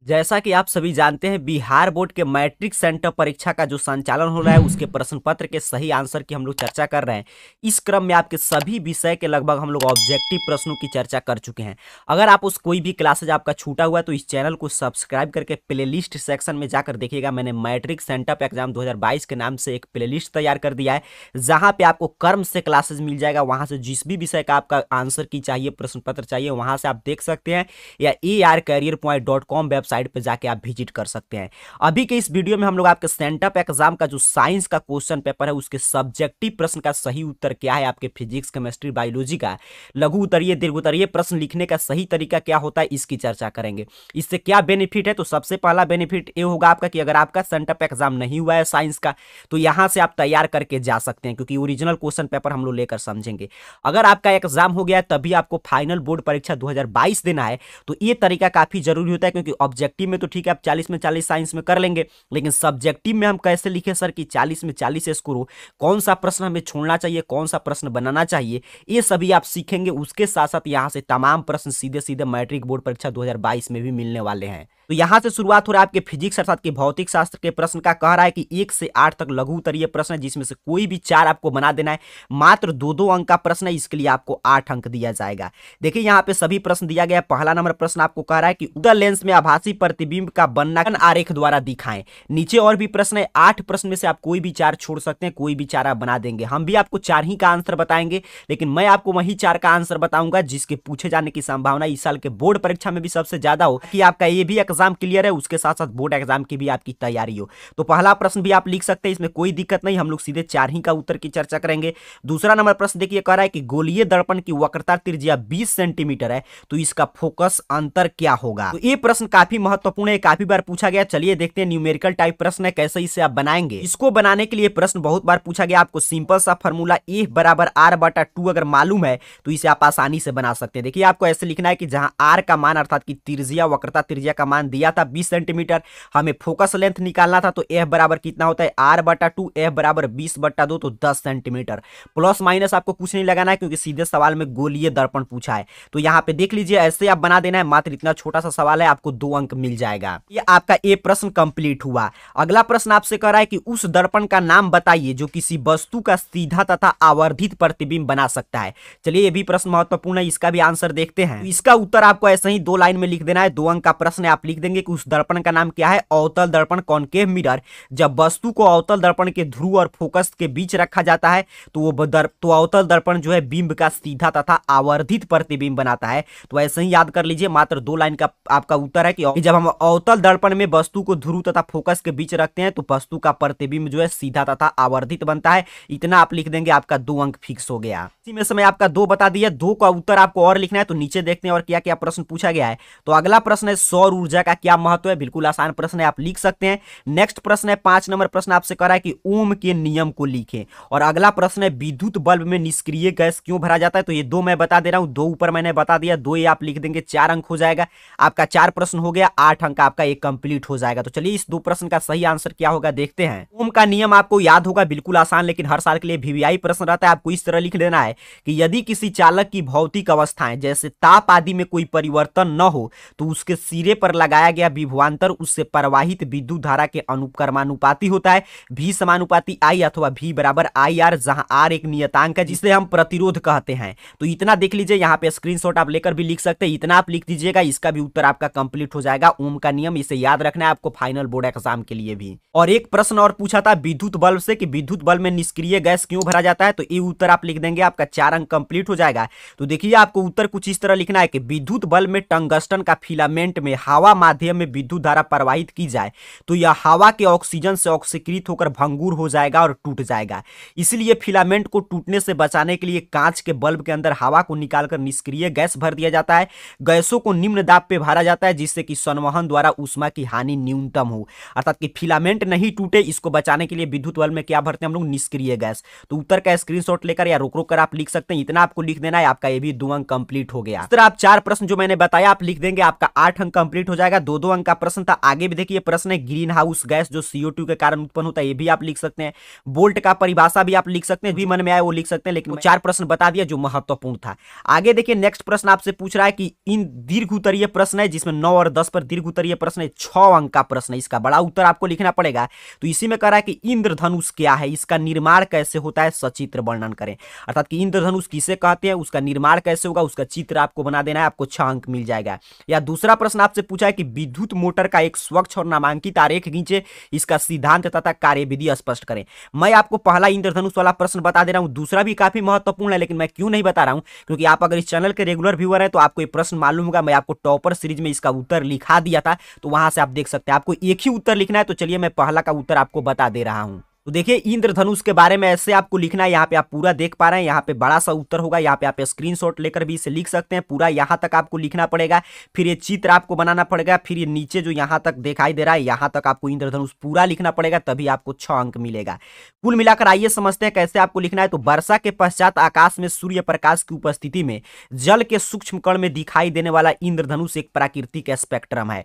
जैसा कि आप सभी जानते हैं, बिहार बोर्ड के मैट्रिक सेंटर परीक्षा का जो संचालन हो रहा है उसके प्रश्न पत्र के सही आंसर की हम लोग चर्चा कर रहे हैं। इस क्रम में आपके सभी विषय के लगभग हम लोग ऑब्जेक्टिव प्रश्नों की चर्चा कर चुके हैं। अगर आप उस कोई भी क्लासेज आपका छूटा हुआ है तो इस चैनल को सब्सक्राइब करके प्लेलिस्ट सेक्शन में जाकर देखिएगा। मैंने मैट्रिक सेंटर एग्जाम 2022 के नाम से एक प्लेलिस्ट तैयार कर दिया है, जहां पे आपको क्रम से क्लासेज मिल जाएगा। वहां से जिस भी विषय का आपका आंसर की चाहिए, प्रश्न पत्र चाहिए, वहां से आप देख सकते हैं, या arcareerpoint.com वेबसाइट पे जाके आप विजिट कर सकते हैं। अभी के इस वीडियो में हम लोग आपके सेंटअप एग्जाम का जो साइंस का क्वेश्चन पेपर है उसके सब्जेक्टिव प्रश्न का सही उत्तर क्या है, आपके फिजिक्स, केमिस्ट्री, बायोलॉजी का लघु उत्तरीय, दीर्घ उत्तरीय प्रश्न लिखने का सही तरीका क्या होता है, इसकी चर्चा करेंगे। इससे क्या बेनिफिट है, तो सबसे पहला बेनिफिट ये होगा आपका कि अगर आपका सेंटअप एग्जाम नहीं हुआ है साइंस का, तो यहां से आप तैयार करके जा सकते हैं, क्योंकि ओरिजिनल क्वेश्चन पेपर हम लोग लेकर समझेंगे। अगर आपका एग्जाम हो गया तभी आपको फाइनल बोर्ड परीक्षा 2022 देना है, तो ये तरीका काफी जरूरी होता है, क्योंकि ऑब्जेक्टिव में तो ठीक है आप 40 में 40 साइंस में कर लेंगे, लेकिन सब्जेक्टिव में हम कैसे लिखे सर कि 40 में 40 स्कोर हो, कौन सा प्रश्न हमें छोड़ना चाहिए, कौन सा प्रश्न बनाना चाहिए, ये सभी आप सीखेंगे। उसके साथ साथ यहां से तमाम प्रश्न सीधे सीधे मैट्रिक बोर्ड परीक्षा 2022 में भी मिलने वाले हैं। तो यहां से शुरुआत हो रहा है आपके फिजिक्स अर्थात के भौतिक शास्त्र के प्रश्न का। कह रहा है कि 1 से 8 तक लघु उत्तरीय प्रश्न है, जिसमें से कोई भी 4 आपको बना देना है। मात्र 2-2 अंक का प्रश्न है, इसके लिए आपको 8 अंक दिया जाएगा। देखिए यहाँ पे सभी प्रश्न दिया गया है। पहला नंबर प्रश्न आपको कह रहा है कि उत्तल लेंस में आभासी प्रतिबिंब का बनना आरेख द्वारा दिखाएं। नीचे और भी प्रश्न है, 8 प्रश्न में से आप कोई भी 4 छोड़ सकते हैं, कोई भी 4 आप बना देंगे। हम भी आपको 4 ही का आंसर बताएंगे, लेकिन मैं आपको वही 4 का आंसर बताऊंगा जिसके पूछे जाने की संभावना इस साल के बोर्ड परीक्षा में भी सबसे ज्यादा हो, कि आपका ये भी एग्जाम क्लियर है, उसके साथ साथ बोर्ड एग्जाम की भी आपकी तैयारी हो। तो पहला प्रश्न भी आप लिख सकते हैं, इसमें कोई दिक्कत नहीं, हम लोग सीधे 4 ही का उत्तर की चर्चा करेंगे। दूसरा नंबर प्रश्न देखिए, कह रहा है कि गोलीय दर्पण की वक्रता त्रिज्या 20 सेंटीमीटर है, तो इसका फोकस अंतर क्या होगा। तो ये प्रश्न काफी महत्वपूर्ण है, काफी बार पूछा गया। चलिए देखते हैं, न्यूमेरिकल टाइप प्रश्न है, कैसे इसे आप बनाएंगे। इसको बनाने के लिए प्रश्न बहुत बार पूछा गया। आपको सिंपल सा फॉर्मूला A बराबर R/2 अगर मालूम है तो इसे आप आसानी से बना सकते हैं। देखिए आपको ऐसे लिखना है कि जहां R का मान अर्थात की त्रिज्या, वक्रता त्रिज्या का मान दिया था 20 सेंटीमीटर, हमें फोकस लेंथ निकालना था, तो F बराबर कितना होता है R/2, F बराबर 20/2, तो 10 सेंटीमीटर। प्लस माइनस आपको कुछ नहीं लगाना है, क्योंकि सीधे सवाल में गोलीय दर्पण पूछा है। तो यहाँ पे देख लीजिए, ऐसे आप बना देना है। मात्र इतना छोटा सा सवाल है, आपको 2 अंक मिल जाएगा। ये आपका ए प्रश्न कंप्लीट हुआ। अगला प्रश्न आपसे कह रहा है कि उस दर्पण का नाम बताइए जो किसी वस्तु का सीधा तथा आवर्धित प्रतिबिंब बना सकता है। चलिए ये भी प्रश्न महत्वपूर्ण है, इसका भी आंसर देखते हैं। तो इसका उत्तर आपको ऐसे ही 2 लाइन में लिख देना है। 2 अंक का प्रश्न है, आप लिख देंगे कि उस दर्पण का नाम क्या है। अवतल दर्पण, कॉनकेव मिरर। जब वस्तु को अवतल दर्पण के ध्रुव और फोकस के बीच रखा जाता है तो वो अवतल दर्पण जो है बिंब का सीधा तथा आवर्धित प्रतिबिंब बनाता है। तो ऐसे ही याद कर लीजिए, मात्र 2 लाइन का आपका उत्तर है कि जब हम अवतल दर्पण में वस्तु को ध्रुव तथा फोकस के बीच रखते हैं तो वस्तु का प्रतिबिंब जो है सीधा तथा आवर्धित बनता है। इतना आप लिख देंगे, आपका 2 अंक फिक्स हो गया। इसी में समय आपका 2 बता दिया। 2 का उत्तर आपको और लिखना है, तो नीचे देखते हैं और क्या क्या प्रश्न पूछा गया है। तो अगला प्रश्न है, सौर ऊर्जा का क्या महत्व है। बिल्कुल आसान प्रश्न है, आप लिख सकते हैं। नेक्स्ट प्रश्न है, 5 नंबर प्रश्न आपसे कह रहा है कि ओम के नियम को लिखें। और अगला प्रश्न है, विद्युत बल्ब में निष्क्रिय गैस क्यों भरा जाता है। तो ये 2 मैं बता दे रहा हूं, 2 ऊपर मैंने बता दिया, 2 ये आप लिख देंगे, 4 अंक हो जाएगा। आपका 4 प्रश्न हो गया, 8 अंक आपका एक कंप्लीट हो जाएगा। तो चलिए इस 2 प्रश्न का सही आंसर क्या होगा देखते हैं। ओम का नियम आपको याद होगा, बिल्कुल आसान, लेकिन हर साल के लिए VVI प्रश्न रहता है। आपको इस तरह लिख देना है कि यदि किसी चालक की भौतिक अवस्थाएं जैसे ताप आदि में कोई परिवर्तन न हो तो उसके सिरे पर लगाया गया विभवांतर उससे प्रवाहित विद्युत धारा के अनुक्रमानुपाती होता है। V समानुपाती I अथवा V बराबर IR, जहां R एक नियतांक है जिसे हम प्रतिरोध कहते हैं। तो इतना देख लीजिए, यहाँ पे स्क्रीनशॉट आप लेकर भी लिख सकते हैं। इतना आप लिख दीजिएगा, इसका भी उत्तर आपका कंप्लीट हो जाएगा। ओम का नियम इसे याद रखना है आपको फाइनल बोर्ड एग्जाम के लिए भी। और एक प्रश्न और पूछा था विद्युत बल्ब से कि विद्युत बल्ब में निष्क्रिय गैस क्यों भरा जाता है। तो ये उत्तर आप लिख देंगे, आपका 4 अंक कंप्लीट हो जाएगा। तो देखिए आपको उत्तर कुछ इस तरह लिखना है कि विद्युत बल्ब में टंगस्टन का फिलामेंट में हवा माध्यम में विद्युत धारा प्रवाहित की जाए तो यह हवा के ऑक्सीजन से ऑक्सीकृत होकर भंगुर हो जाएगा और टूट जाएगा। इसलिए फिलामेंट को टूटने से बचाने के लिए कांच के बल्ब के अंदर हवा को निकालकर निष्क्रिय गैस भर दिया जाता है। गैसों को निम्न दाब पे भरा जाता है जिससे कि संवहन द्वारा ऊष्मा की हानि न्यूनतम हो, अर्थात कि फिलामेंट नहीं टूटे, इसको बचाने के लिए विद्युत बल्ब में क्या भरते हैं हम लोग, निष्क्रिय गैस। तो उत्तर का स्क्रीनशॉट लेकर या रोक कर आप लिख सकते हैं। इतना आपको लिख देना है, आपका ये भी 2 अंक कंप्लीट हो गया। इस तरह आप 4 प्रश्न जो मैंने बताया आप लिख देंगे, आपका 8 अंक कंप्लीट हो जाएगा। जाएगा। 2-2 अंक का प्रश्न था। आगे भी देखिए प्रश्न है, ग्रीन हाउस गैस जो CO2 के कारण उत्पन्न होता है, ये भी आप लिख सकते हैं। बोल्ट का परिभाषा भी आप लिख सकते हैं, भी मन में आए वो लिख सकते हैं, लेकिन 4 प्रश्न बता दिया जो महत्वपूर्ण था। आगे देखिए नेक्स्ट प्रश्न आपसे पूछ रहा है कि इन दीर्घ उत्तरीय प्रश्न है, जिसमें 9 और 10 पर दीर्घ उत्तरीय प्रश्न है, 6 अंक का प्रश्न है। इसका बड़ा उत्तर आपको लिखना पड़ेगा। तो इसी में कह रहा है कि इंद्रधनुष क्या है, इसका निर्माण कैसे होता है, सचित्र वर्णन करें। अर्थात कि इंद्रधनुष किसे कहते हैं, उसका निर्माण कैसे होगा, उसका चित्र आपको बना देना है, आपको 6 अंक मिल जाएगा। या दूसरा प्रश्न आपसे पूछा है कि विद्युत मोटर का एक स्वच्छ और नामांकित आरेख खींचे, इसका सिद्धांत तथा कार्यविधि स्पष्ट करें। मैं आपको पहला इंद्रधनुष वाला प्रश्न बता दे रहा हूं, दूसरा भी काफी महत्वपूर्ण है, लेकिन मैं क्यों नहीं बता रहा हूं, क्योंकि आप अगर इस चैनल के रेगुलर व्यूअर हैं तो आपको ये प्रश्न मालूम होगा। मैं आपको टॉपर सीरीज में इसका उत्तर लिखा दिया था, तो वहां से आप देख सकते हैं। आपको एक ही उत्तर लिखना है, तो चलिए मैं पहला का उत्तर आपको बता दे रहा हूं। तो देखिए इंद्रधनुष के बारे में ऐसे आपको लिखना है, यहाँ पे आप पूरा देख पा रहे हैं, यहाँ पे बड़ा सा उत्तर होगा, यहाँ पे आप स्क्रीनशॉट लेकर भी इसे लिख सकते हैं। पूरा यहाँ तक आपको लिखना पड़ेगा, फिर ये चित्र आपको बनाना पड़ेगा, फिर ये नीचे जो यहाँ तक दिखाई दे रहा है यहाँ तक आपको इंद्रधनुष पूरा लिखना पड़ेगा, तभी आपको 6 अंक मिलेगा। कुल मिलाकर आइए समझते हैं कैसे आपको लिखना है। तो वर्षा के पश्चात आकाश में सूर्य प्रकाश की उपस्थिति में जल के सूक्ष्म कण में दिखाई देने वाला इंद्रधनुष एक प्राकृतिक स्पेक्ट्रम है।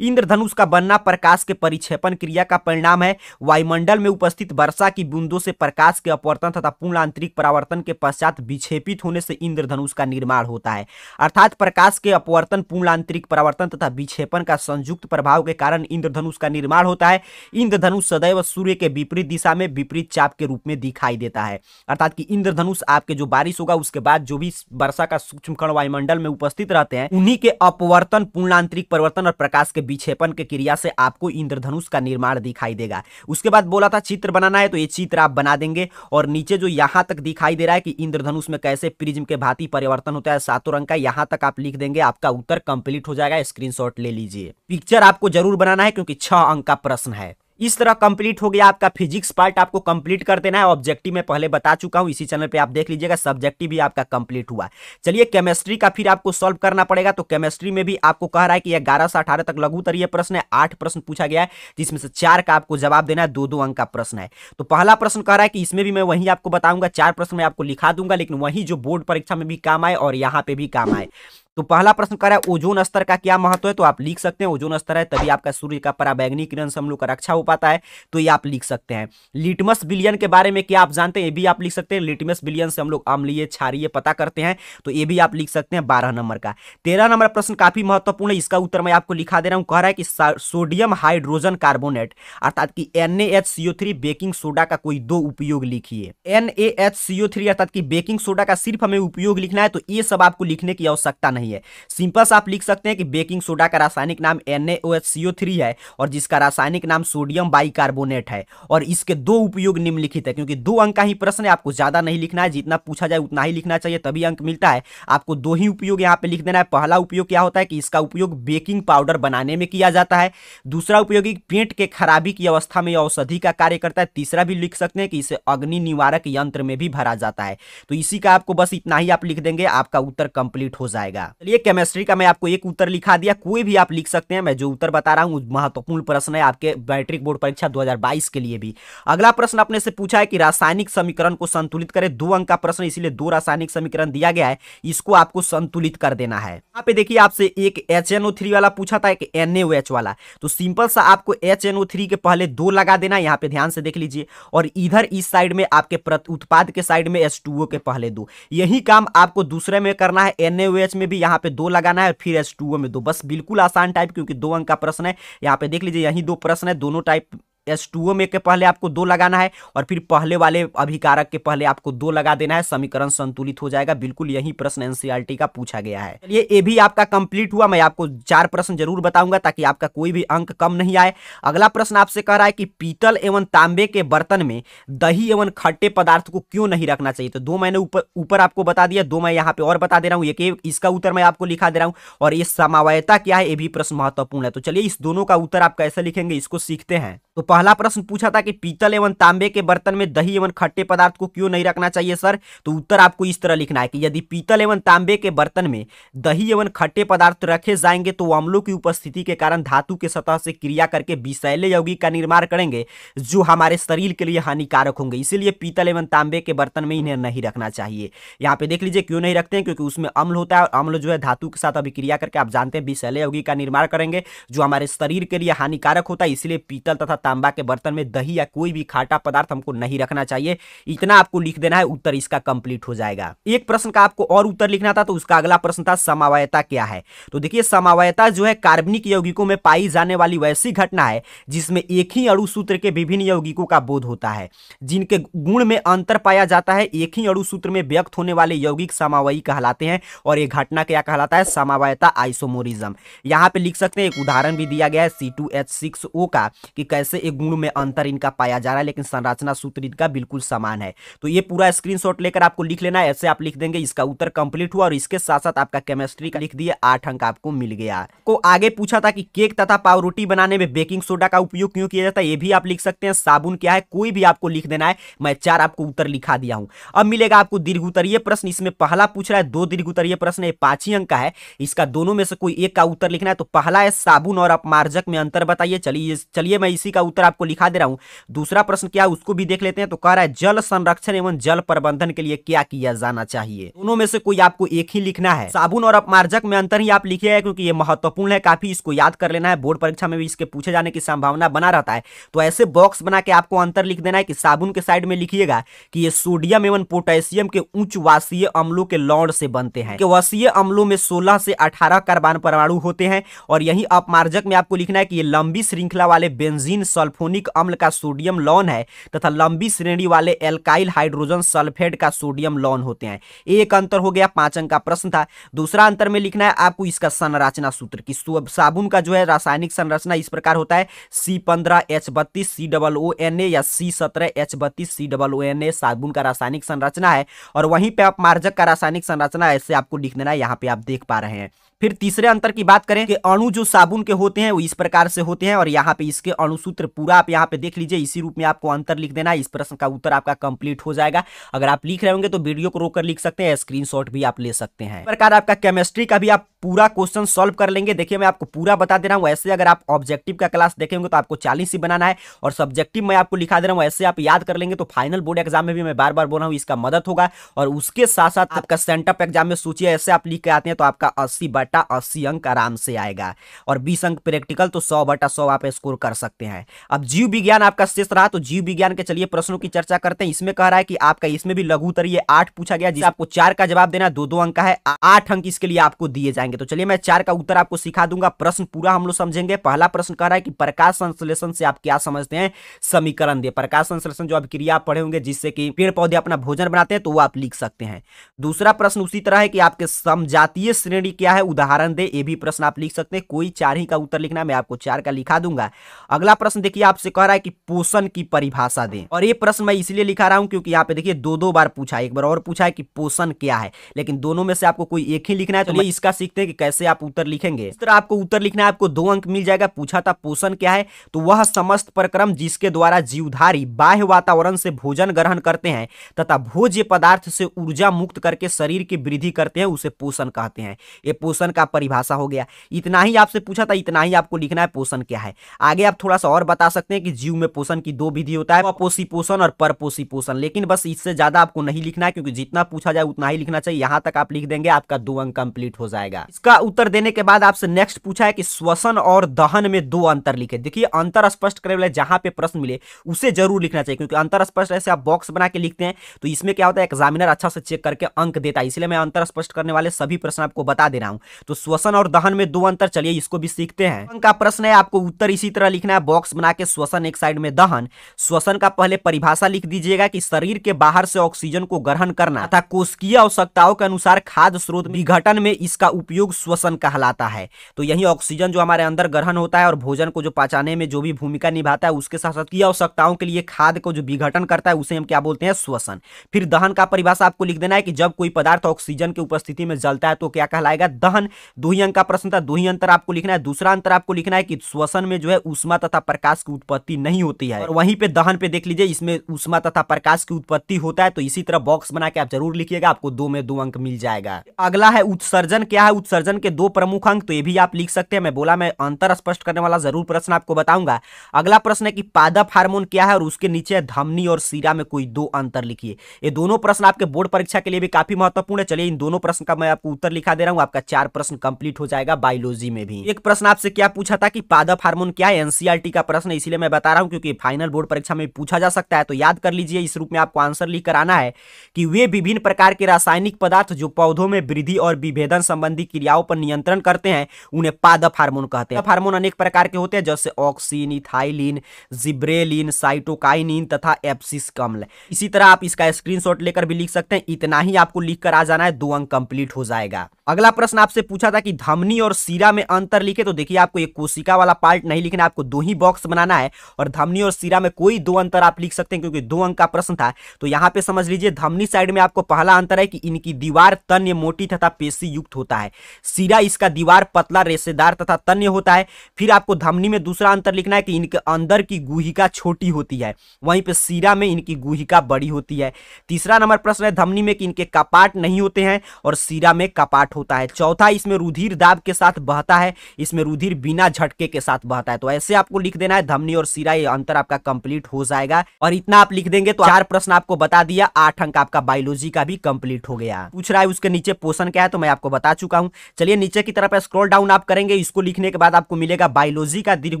इंद्रधनुष का बनना प्रकाश के परिक्षेपण क्रिया का परिणाम है। वायुमंडल में उपस्थित वर्षा की बूंदों से प्रकाश के अपवर्तन तथा पूर्ण आंतरिक परावर्तन के पश्चात विक्षेपित होने से इंद्रधनुष का निर्माण होता है। अर्थात प्रकाश के अपवर्तन, पूर्ण आंतरिक परावर्तन तथा विक्षेपण का संयुक्त प्रभाव के कारण इंद्रधनुष का निर्माण होता है। इंद्रधनुष सदैव सूर्य के विपरीत दिशा में विपरीत चाप के रूप में दिखाई देता है। अर्थात कि इंद्रधनुष आपके जो बारिश होगा उसके बाद जो भी वर्षा का सूक्ष्म कण वायुमंडल में उपस्थित रहते हैं, उन्हीं के अपवर्तन, पूर्ण आंतरिक परिवर्तन और प्रकाश के विक्षेपण के क्रिया से आपको इंद्रधनुष का निर्माण दिखाई देगा। उसके बाद बोला था चित्र बनाना है, तो ये चित्र आप बना देंगे। और नीचे जो यहां तक दिखाई दे रहा है कि इंद्रधनुष में कैसे प्रिज्म के भांति परिवर्तन होता है, 7 रंग का, यहां तक आप लिख देंगे, आपका उत्तर कंप्लीट हो जाएगा। स्क्रीनशॉट ले लीजिए। पिक्चर आपको जरूर बनाना है क्योंकि 6 अंक का प्रश्न है। इस तरह कंप्लीट हो गया आपका फिजिक्स पार्ट, आपको कंप्लीट कर देना है। ऑब्जेक्टिव में पहले बता चुका हूं, इसी चैनल पे आप देख लीजिएगा। सब्जेक्टिव भी आपका कंप्लीट हुआ। चलिए केमिस्ट्री का फिर आपको सॉल्व करना पड़ेगा। तो केमिस्ट्री में भी आपको कह रहा है कि 11 से 18 तक लघु उत्तरीय प्रश्न है, 8 प्रश्न पूछा गया है, जिसमें से 4 का आपको जवाब देना है। 2-2 अंक का प्रश्न है। तो पहला प्रश्न कह रहा है कि इसमें भी मैं वही आपको बताऊंगा, 4 प्रश्न मैं आपको लिखा दूंगा, लेकिन वही जो बोर्ड परीक्षा में भी काम आए और यहाँ पे भी काम आए। तो पहला प्रश्न कर रहा है ओजोन स्तर का क्या महत्व है, तो आप लिख सकते हैं ओजोन स्तर है तभी आपका सूर्य का पराबैंगनी किरण से हम लोग का रक्षा हो पाता है, तो ये आप लिख सकते हैं। लिटमस विलियन के बारे में क्या आप जानते हैं, ये भी आप लिख सकते हैं। लिटमस विलियन से हम लोग अम्लीय क्षारीय पता करते हैं, तो ये भी आप लिख सकते हैं 12 नंबर का। 13 नंबर प्रश्न काफी महत्वपूर्ण है, इसका उत्तर मैं आपको लिखा दे रहा हूं। कह रहा है कि सोडियम हाइड्रोजन कार्बोनेट अर्थात कि NaHCO3 बेकिंग सोडा का कोई 2 उपयोग लिखिए। NaHCO3 अर्थात कि बेकिंग सोडा का सिर्फ हमें उपयोग लिखना है, तो ये सब आपको लिखने की आवश्यकता नहीं है। सिंपल आप लिख सकते हैं कि बेकिंग सोडा का रासायनिक नाम NaOHCO3 है और जिसका रासायनिक नाम सोडियम बाइकार्बोनेट है, और इसके 2 उपयोग निम्नलिखित है। क्योंकि 2 अंक का ही प्रश्न है, आपको ज्यादा नहीं लिखना है, जितना पूछा जाए उतना ही लिखना चाहिए, तभी अंक मिलता है। आपको 2 ही उपयोग यहाँ पे लिख देना है। पहला उपयोग क्या होता है कि इसका उपयोग बेकिंग पाउडर बनाने में किया जाता है। दूसरा उपयोग पेट के खराबी की अवस्था में औषधि का कार्य करता है। तीसरा भी लिख सकते हैं कि इसे अग्नि निवारक यंत्र में भी भरा जाता है। तो इसी का आपको बस इतना ही आप लिख देंगे, आपका उत्तर कंप्लीट हो जाएगा। चलिए केमिस्ट्री का मैं आपको एक उत्तर लिखा दिया, कोई भी आप लिख सकते हैं। मैं जो उत्तर बता रहा हूं महत्वपूर्ण प्रश्न है आपके मैट्रिक बोर्ड परीक्षा 2022 के लिए भी। अगला प्रश्न अपने से पूछा है कि रासायनिक समीकरण को संतुलित करें। 2 अंक का प्रश्न, इसीलिए 2 रासायनिक समीकरण दिया गया है, इसको आपको संतुलित कर देना है। यहाँ पे देखिए आपसे एक HNO3 वाला पूछा था, एक NaOH वाला, तो सिंपल सा आपको HNO3 के पहले 2 लगा देना, यहाँ पे ध्यान से देख लीजिए, और इधर इस साइड में आपके उत्पाद के साइड में H2O के पहले 2। यही काम आपको दूसरे में करना है। NaOH में भी यहाँ पे 2 लगाना है, फिर H2O में 2। बस बिल्कुल आसान टाइप, क्योंकि 2 अंक का प्रश्न है। यहाँ पे देख लीजिए यही 2 प्रश्न है, दोनों टाइप H2O में के पहले आपको 2 लगाना है और फिर पहले वाले अभिकारक के पहले आपको 2 लगा देना है, समीकरण संतुलित हो जाएगा। बिल्कुल यही प्रश्न NCERT का पूछा गया है। चलिए ये भी आपका कंप्लीट हुआ। मैं आपको 4 प्रश्न जरूर बताऊंगा ताकि आपका कोई भी अंक कम नहीं आए। अगला प्रश्न आपसे कह रहा है कि पीतल एवं तांबे के बर्तन में दही एवं खट्टे पदार्थ को क्यों नहीं रखना चाहिए। तो 2 मैंने ऊपर आपको बता दिया, 2 मैं यहाँ पे और बता दे रहा हूँ। एक इसका उत्तर मैं आपको लिखा दे रहा हूँ, और ये समवायता क्या है ये भी प्रश्न महत्वपूर्ण है। तो चलिए इस दोनों का उत्तर आप कैसे लिखेंगे इसको सीखते हैं। तो पहला प्रश्न पूछा था कि पीतल एवं तांबे के बर्तन में दही एवं खट्टे पदार्थ को क्यों नहीं रखना चाहिए सर, तो उत्तर आपको इस तरह लिखना है कि यदि पीतल एवं तांबे के बर्तन में दही एवं खट्टे पदार्थ रखे जाएंगे तो अम्लों की उपस्थिति के कारण धातु के सतह से क्रिया करके विषैले यौगिक का निर्माण करेंगे जो हमारे शरीर के लिए हानिकारक होंगे, इसीलिए पीतल एवं तांबे के बर्तन में इन्हें नहीं रखना चाहिए। यहाँ पे देख लीजिए क्यों नहीं रखते हैं, क्योंकि उसमें अम्ल होता है और अम्ल जो है धातु के साथ अभिक्रिया करके आप जानते हैं विषैले यौगिक का निर्माण करेंगे जो हमारे शरीर के लिए हानिकारक होता है, इसलिए पीतल तथा तांबा के बर्तन में दही या कोई भी खाटा पदार्थ हमको नहीं रखना चाहिए। इतना आपको लिख देना है, उत्तर इसका कंप्लीट हो जाएगा। एक प्रश्न का आपको और उत्तर लिखना था, तो उसका अगला प्रश्न था समवायता क्या है। तो देखिए समवायता जो है कार्बनिक यौगिकों में पाई जाने वाली वैसी घटना है जिसमें एक ही अणु सूत्र के विभिन्न यौगिकों का बोध होता है, जिनके गुण में अंतर पाया जाता है। एक ही अणु सूत्र में व्यक्त होने वाले यौगिक समवायी कहलाते हैं और यह घटना क्या कहलाता है, समवायता आइसोमोरिज्म। यहां पे लिख सकते हैं, एक उदाहरण भी दिया गया है C2H6O का कि कैसे एक गुण में अंतर इनका पाया जा रहा है लेकिन संरचना सूत्र इनका बिल्कुल समान है। तो ये पूरा स्क्रीनशॉट लेकर आपको लिख लेना है, ऐसे आप लिख देंगे इसका उत्तर कंप्लीट हुआ और इसके साथ साथ आपका केमिस्ट्री का लिख दिए 8 अंक आपको मिल गया। को आगे पूछा था कि केक तथा पावरोटी बनाने में बेकिंग सोडा का उपयोग क्यों किया जाता है, ये भी आप लिख सकते हैं। साबुन क्या है, कोई भी आपको लिख देना है, मैं 4 आपको उत्तर लिखा दिया हूं। अब मिलेगा आपको दीर्घ उत्तरीय प्रश्न, इसमें पहला पूछ रहा है 2 दीर्घ उत्तरीय प्रश्न है, 5 ही अंक का है, इसका दोनों में से कोई एक का उत्तर लिखना है। तो पहला है साबुन और अपमार्जक में अंतर बताइए। चलिए मैं इसी का उत्तर आपको लिखा दे रहा हूं। दूसरा प्रश्न क्या है उसको भी देख लेते हैं। तो कह रहा है जल संरक्षण एवं जल प्रबंधन के लिए क्या किया जाना चाहिए, दोनों में से कोई आपको एक ही लिखना है। साबुन और अपमार्जक में अंतर ही आप लिखिएगा क्योंकि ये महत्वपूर्ण है, काफी इसको याद कर लेना है, बोर्ड परीक्षा में भी इसके पूछे जाने की संभावना बना रहता है। तो ऐसे बॉक्स बना के आपको अंतर लिख देना है कि साबुन के साइड में लिखिएगा कि ये सोडियम एवं पोटेशियम के उच्च वाष्पीय अम्लों के लौड़ से बनते हैं, कि वाष्पीय अम्लों में 16 से 18 कार्बन परमाणु होते हैं। और यही अपमार्जक में आपको लिखना है कि ये लंबी श्रृंखला वाले बेंजीन सल्फोनिक अम्ल का सोडियम लौन है तथा लंबी श्रेणी वाले एल्काइल हाइड्रोजन सल्फेट का सोडियम लौन होते हैं। एक अंतर हो गया, 5 अंक का प्रश्न था। दूसरा अंतर में लिखना है आपको इसका संरचना सूत्र की साबुन का जो है रासायनिक संरचना इस प्रकार होता है C15H32 COONA या C17H32 COONA साबुन का रासायनिक संरचना है। और वहीं पे अपमार्जक का रासायनिक संरचना ऐसे आपको लिख देना है, यहाँ पे आप देख पा रहे हैं। फिर तीसरे अंतर की बात करें कि अणु जो साबुन के होते हैं वो इस प्रकार से होते हैं और यहाँ पे इसके अणुसूत्र पूरा आप यहाँ पे देख लीजिए, इसी रूप में आपको अंतर लिख देना है। इस प्रश्न का उत्तर आपका कंप्लीट हो जाएगा। अगर आप लिख रहे होंगे तो वीडियो को रोककर लिख सकते हैं, स्क्रीनशॉट भी आप ले सकते हैं। इस प्रकार आपका केमिस्ट्री का भी आप पूरा क्वेश्चन सॉल्व कर लेंगे। देखिए मैं आपको पूरा बता दे रहा हूं, ऐसे अगर आप ऑब्जेक्टिव का क्लास देखेंगे तो आपको 40 ही बनाना है और सब्जेक्टिव मैं आपको लिखा दे रहा हूं, ऐसे आप याद कर लेंगे तो फाइनल बोर्ड एग्जाम में भी मैं बार बार बोल रहा हूं इसका मदद होगा। और उसके साथ साथ आपका सेंटअप एग्जाम में सोचिए ऐसे आप लिख के आते हैं तो आपका 80/80 अंक आराम से आएगा और 20 अंक प्रैक्टिकल, तो 100/100 आप स्कोर कर सकते हैं। अब जीव विज्ञान आपका शेष रहा, तो जीव विज्ञान के चलिए प्रश्नों की चर्चा करते हैं। इसमें कह रहा है कि आपका इसमें भी लघु उत्तरीय 8 पूछा गया, जिसे आपको 4 का जवाब देना, 2-2 अंक का है, 8 अंक इसके लिए आपको दिए जाएंगे। तो चलिए मैं 4 का उत्तर आपको सिखा दूंगा, प्रश्न पूरा हम लोग समझेंगे। पहला प्रश्न कह रहा है कि प्रकाश संश्लेषण से आप क्या समझते हैं, समीकरण दे। प्रकाश संश्लेषण जो अभिक्रिया पढ़े होंगे जिससे कि पेड़ पौधे अपना भोजन बनाते हैं, तो वो आप लिख सकते हैं। दूसरा प्रश्न उसी तरह है कि आपके समजातीय श्रेणी क्या है, उदाहरण दे। ये भी प्रश्न आप लिख सकते हैं, कोई 4 ही का उत्तर लिखना है, मैं आपको 4 का लिखा दूंगा। अगला प्रश्न देखिए आपसे कह रहा है कि पोषण की परिभाषा दें, और ये प्रश्न मैं इसलिए लिखा रहा हूं क्योंकि यहाँ पे देखिए 2-2 बार पूछा है, एक बार और पूछा है कि पोषण क्या है, लेकिन दोनों में से आपको कोई एक ही लिखना है। तो इसका सीखते हैं कि कैसे आप उत्तर लिखेंगे। इस तरह आपको उत्तर लिखना है, आपको 2 अंक मिल जाएगा। पूछा था पोषण क्या है, तो वह समस्त प्रक्रम जिसके द्वारा जीवधारी बाह्य वातावरण से भोजन ग्रहण करते हैं तथा भोज्य पदार्थ से ऊर्जा मुक्त करके शरीर की वृद्धि करते हैं, उसे पोषण कहते हैं। ये पोषण का परिभाषा हो गया। इतना ही आपसे पूछा था, इतना ही आपको लिखना है पोषण क्या है। आगे आप थोड़ा सा और बता सकते हैं कि जीव में पोषण की 2 विधि होता है, अपोषी पोषण और परपोषी पोषण, लेकिन बस इससे ज्यादा आपको नहीं लिखना है क्योंकि जितना पूछा जाए उतना ही लिखना चाहिए। यहां तक आप लिख देंगे, आपका 2 अंक कंप्लीट हो जाएगा। इसका उत्तर देने के बाद आपसे नेक्स्ट पूछा है कि श्वसन और दहन में 2 अंतर लिखे। देखिए अंतर स्पष्ट करे वाले जहां पे प्रश्न मिले उसे जरूर लिखना चाहिए, क्योंकि अंतर स्पष्ट ऐसे आप बॉक्स बना के लिखते हैं तो इसमें क्या होता है, एग्जामिनर अच्छा से चेक करके अंक देता है, इसलिए मैं अंतर स्पष्ट करने वाले सभी प्रश्न आपको बता दे रहा हूं। तो श्वसन और दहन में 2 अंतर, चलिए इसको भी सीखते हैं। अंक का प्रश्न है, आपको उत्तर इसी तरह लिखना है, बॉक्स बना के श्वसन एक साइड में दहन। श्वसन का पहले परिभाषा लिख दीजिएगा कि शरीर के बाहर से ऑक्सीजन को ग्रहण करना तथा कोशिकीय आवश्यकताओं के अनुसार खाद्य स्रोत विघटन में इसका उपयोग श्वसन कहलाता है। तो यही ऑक्सीजन जो हमारे अंदर ग्रहण होता है और भोजन को जो पचाने में जो भी भूमिका निभाता है, उसके साथ साथ की आवश्यकताओं के लिए खाद्य को जो विघटन करता है उसे हम क्या बोलते हैं, श्वसन। फिर दहन का परिभाषा आपको लिख देना है कि जब कोई पदार्थ ऑक्सीजन की उपस्थिति में जलता है तो क्या कहलाएगा, दहन श्वसन, 2 ही अंक का प्रश्न था, 2 ही अंतर आपको लिखना है। दूसरा अंतर आपको लिखना है कि श्वसन में जो है ऊष्मा तथा प्रकाश की उत्पत्ति नहीं होती है, और वहीं पे दहन पे देख लीजिए, इसमें ऊष्मा तथा प्रकाश की उत्पत्ति होता है। तो इसी तरह बॉक्स बना के आप जरूर लिखिएगा, आपको 2 में 2 अंक मिल जाएगा। अगला है उत्सर्जन क्या है, उत्सर्जन के 2 प्रमुख अंक, तो ये भी आप लिख सकते हैं। मैं बोला मैं अंतर स्पष्ट करने वाला जरूर प्रश्न आपको बताऊंगा। अगला प्रश्न है कि पादप हार्मोन क्या है, और उसके नीचे धमनी और सीरा में कोई 2 अंतर लिखिए। ये दोनों प्रश्न आपके बोर्ड परीक्षा के लिए भी काफी महत्वपूर्ण है। चलिए इन दोनों प्रश्न का मैं आपको उत्तर लिखा दे रहा हूं, आपका 4 प्रश्न कंप्लीट हो जाएगा बायोलॉजी में भी। एक प्रश्न आपसे क्या पूछा था कि पादप हार्मोन क्या है, एनसीईआरटी का प्रश्न, इसलिए मैं बता रहा हूं क्योंकि फाइनल बोर्ड परीक्षा में पूछा जा सकता है। तो याद कर लीजिए, इस रूप में आपको आंसर लिख कर आना है कि वे विभिन्न प्रकार के रासायनिक पदार्थ जो पौधों में वृद्धि और विभेदन संबंधी क्रियाओं पर नियंत्रण करते हैं, उन्हें पादप हार्मोन कहते हैं। पादप हार्मोन अनेक प्रकार के होते हैं, जैसे ऑक्सिन, इथाइलिन, जिब्रेलिन, साइटोकाइनिन तथा एब्सिसिक अम्ल। इसी तरह आप इसका स्क्रीनशॉट लेकर भी लिख सकते हैं। इतना ही आपको लिख कर आ जाना है, 2 अंक कंप्लीट हो जाएगा। अगला प्रश्न आपसे पूछा था कि धमनी और सीरा में अंतर लिखे, तो देखिए आपको एक कोशिका वाला पार्ट नहीं लिखना है, आपको 2 ही बॉक्स बनाना है, और धमनी और सीरा में कोई 2 अंतर आप लिख सकते हैं क्योंकि 2 अंक का प्रश्न था। तो यहां पे समझ लीजिए, धमनी साइड में आपको पहला अंतर है कि इनकी दीवार तन्य मोटी तथा पेशी युक्त होता है, सीरा इसका दीवार पतला रेशेदार तथा तन्य होता है। फिर आपको धमनी में दूसरा अंतर लिखना है कि इनके अंदर की गुहिका छोटी होती है, वहीं पे सीरा में इनकी गुहिका बड़ी होती है। तीसरा नंबर प्रश्न है धमनी में कि इनके कपाट नहीं होते हैं और सीरा में कपाट होता है। चौथा, इसमें रुधिर दाब के साथ बहता है, इसमें रुधिर बिना झटके के साथ बहता है। तो ऐसे आपको लिख देना है धमनी और सीरा, ये अंतर आपका कंप्लीट हो जाएगा। और इतना आप लिख देंगे तो 4 प्रश्न आपको बता दिया, 8 अंक आपका बायोलॉजी का भी कंप्लीट हो गया। पूछ रहा है उसके नीचे पोषण क्या है, तो मैं आपको बता चुका हूं। चलिए नीचे की तरफ स्क्रॉल डाउन आप करेंगे, इसको लिखने के बाद आपको मिलेगा बायोलॉजी का दीर्घ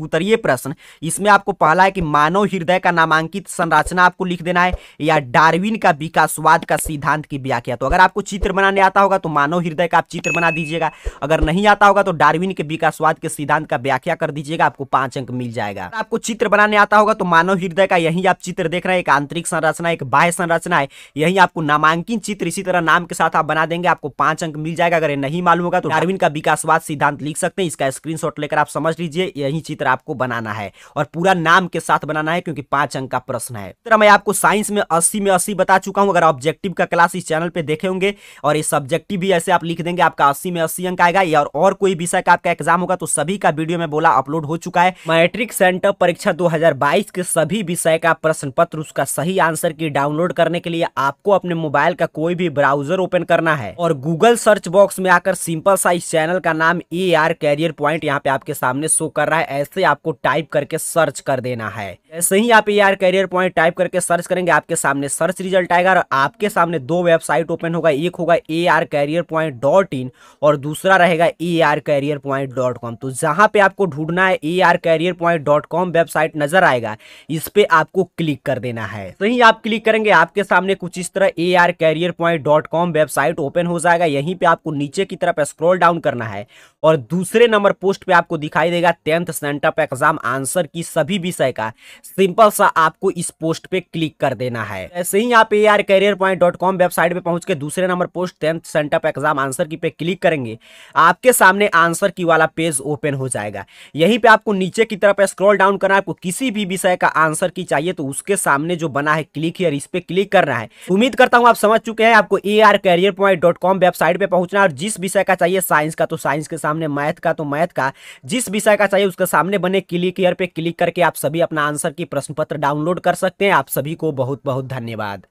उत्तरीय प्रश्न। इसमें आपको पहला है कि मानव हृदय का नामांकित संरचना आपको लिख देना है, या डार्विन का विकासवाद का सिद्धांत की व्याख्या। तो अगर आपको चित्र बनाने आता होगा तो मानव हृदय का आप चित्र बना दीजिएगा, अगर नहीं आता होगा तो डार्विन के विकासवाद के सिद्धांत का व्याख्या कर दीजिएगा, आपको 5 अंक मिल जाएगा। अगर आपको चित्र बनाने आता होगा तो मानव हृदय का यही आप चित्र देख रहे हैं, एक आंतरिक संरचना, एक बाह्य संरचना है, यही आपको नामांकित चित्र इसी तरह नाम के साथ आप बना देंगे, आपको 5 अंक मिल जाएगा। अगर ये नहीं मालूम होगा तो डार्विन का विकासवाद सिद्धांत लिख सकते हैं, इसका स्क्रीनशॉट लेकर आप समझ लीजिए, यही चित्र आपको बनाना है और पूरा नाम के साथ बनाना है क्योंकि 5 अंक का प्रश्न है। तरह मैं आपको साइंस में 80 में 80 बता चुका हूं। अगर ऑब्जेक्टिव का क्लास इस चैनल पे देखे होंगे और ये सब्जेक्टिव भी ऐसे आप लिख देंगे, आपका 80 में 80 अंक आएगा। और कोई विषय का आपका एग्जाम होगा तो सभी का वीडियो में बोला अपलोड हो चुका है। मैट्रिक सेंटर परीक्षा 2022 के सभी विषय का प्रश्न पत्र, उसका सही आंसर की डाउनलोड करने के लिए आपको अपने मोबाइल का कोई भी ब्राउजर ओपन करना है और गूगल सर्च बॉक्स में आकर सिंपल सा इस चैनल का नाम AR कैरियर पॉइंट यहाँ पे आपके सामने शो कर रहा है, ऐसे आपको टाइप करके सर्च कर देना है। ऐसे ही आप AR कैरियर पॉइंट टाइप करके सर्च करेंगे, आपके सामने सर्च रिजल्ट आएगा और आपके सामने 2 वेबसाइट ओपन होगा, एक होगा arcareerpoint.in और दूसरा रहेगा arcareerpoint.com। तो जहां पे आपको ढूंढना है arcareerpoint.com वेबसाइट नजर आएगा, इस पे आपको क्लिक कर देना है। तो ही आप क्लिक करेंगे, आपके सामने कुछ इस तरह arcareerpoint.com वेबसाइट ओपन हो जाएगा। यहीं पे आपको नीचे की तरफ स्क्रॉल डाउन करना है और दूसरे नंबर पोस्ट पे आपको दिखाई देगा 10th सेंटअप एग्जाम आंसर की सभी विषय का, सिंपल सा आपको इस पोस्ट पे क्लिक कर देना है। ऐसे ही आप arcareerpoint.com वेबसाइट पे पहुंच के दूसरे number post 10th sent up exam answer की पे क्लिक करेंगे, आपके सामने आंसर की वाला पेज ओपन हो जाएगा। यहीं पे आपको नीचे की तरफ स्क्रॉल डाउन करना है, आपको किसी भी विषय का आंसर की चाहिए तो उसके सामने जो बना है क्लिक हियर, इस पे क्लिक करना है। उम्मीद करता हूं आप समझ चुके हैं। आपको arcareerpoint.com वेबसाइट पे पहुंचना है और जिस विषय का चाहिए, साइंस का तो साइंस के सामने, मैथ का तो मैथ का, जिस विषय का चाहिए उसके सामने बने क्लिक हियर पे क्लिक करके आप सभी अपना आंसर की प्रश्न पत्र डाउनलोड कर सकते हैं। आप सभी को बहुत बहुत धन्यवाद।